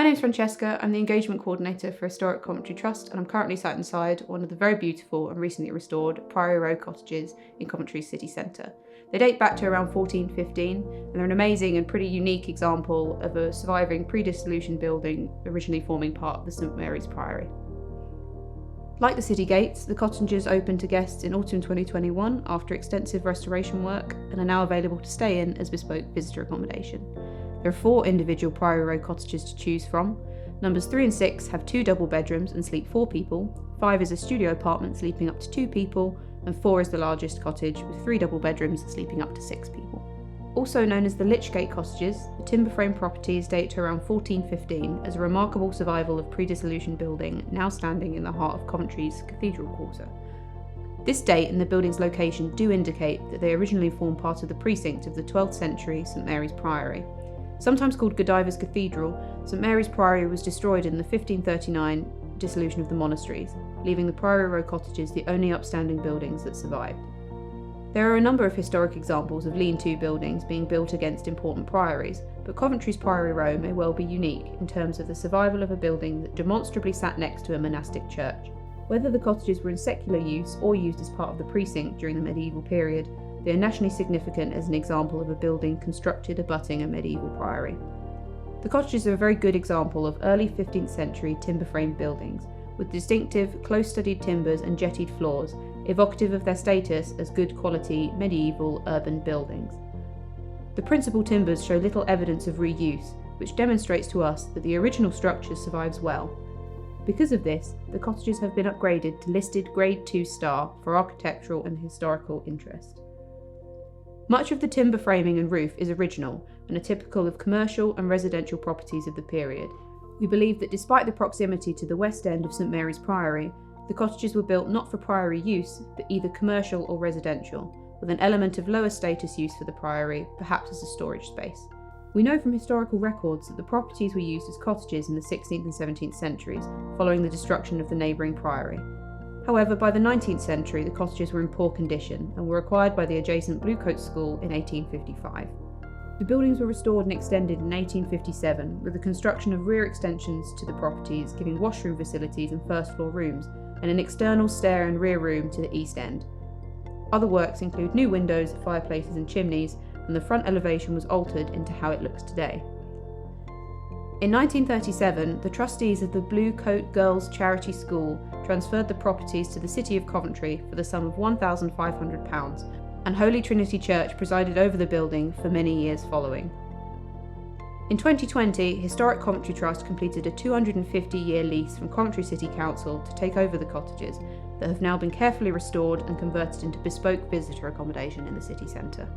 My name's Francesca, I'm the Engagement Coordinator for Historic Coventry Trust, and I'm currently sat inside one of the very beautiful and recently restored Priory Row cottages in Coventry's city centre. They date back to around 1415, and they're an amazing and pretty unique example of a surviving pre-dissolution building originally forming part of the St Mary's Priory. Like the city gates, the cottages opened to guests in autumn 2021 after extensive restoration work and are now available to stay in as bespoke visitor accommodation. There are 4 individual Priory Row cottages to choose from. Numbers 3 and 6 have 2 double bedrooms and sleep 4 people, 5 is a studio apartment sleeping up to 2 people, and 4 is the largest cottage with 3 double bedrooms sleeping up to 6 people. Also known as the Lichgate cottages, the timber frame properties date to around 1415 as a remarkable survival of pre-dissolution building now standing in the heart of Coventry's Cathedral Quarter. This date and the building's location do indicate that they originally formed part of the precinct of the 12th century St Mary's Priory. Sometimes called Godiva's Cathedral, St Mary's Priory was destroyed in the 1539 dissolution of the monasteries, leaving the Priory Row cottages the only upstanding buildings that survived. There are a number of historic examples of lean-to buildings being built against important priories, but Coventry's Priory Row may well be unique in terms of the survival of a building that demonstrably sat next to a monastic church. Whether the cottages were in secular use or used as part of the precinct during the medieval period, they are nationally significant as an example of a building constructed abutting a medieval priory. The cottages are a very good example of early 15th century timber frame buildings, with distinctive, close-studied timbers and jettied floors, evocative of their status as good quality medieval urban buildings. The principal timbers show little evidence of reuse, which demonstrates to us that the original structure survives well. Because of this, the cottages have been upgraded to listed Grade 2 star for architectural and historical interest. Much of the timber framing and roof is original and are typical of commercial and residential properties of the period. We believe that despite the proximity to the west end of St Mary's Priory, the cottages were built not for priory use, but either commercial or residential, with an element of lower status use for the priory, perhaps as a storage space. We know from historical records that the properties were used as cottages in the 16th and 17th centuries, following the destruction of the neighbouring priory. However, by the 19th century, the cottages were in poor condition and were acquired by the adjacent Bluecoat School in 1855. The buildings were restored and extended in 1857, with the construction of rear extensions to the properties giving washroom facilities and first floor rooms, and an external stair and rear room to the east end. Other works include new windows, fireplaces and chimneys, and the front elevation was altered into how it looks today. In 1937, the trustees of the Blue Coat Girls' Charity School transferred the properties to the City of Coventry for the sum of £1,500, and Holy Trinity Church presided over the building for many years following. In 2020, Historic Coventry Trust completed a 250-year lease from Coventry City Council to take over the cottages that have now been carefully restored and converted into bespoke visitor accommodation in the city centre.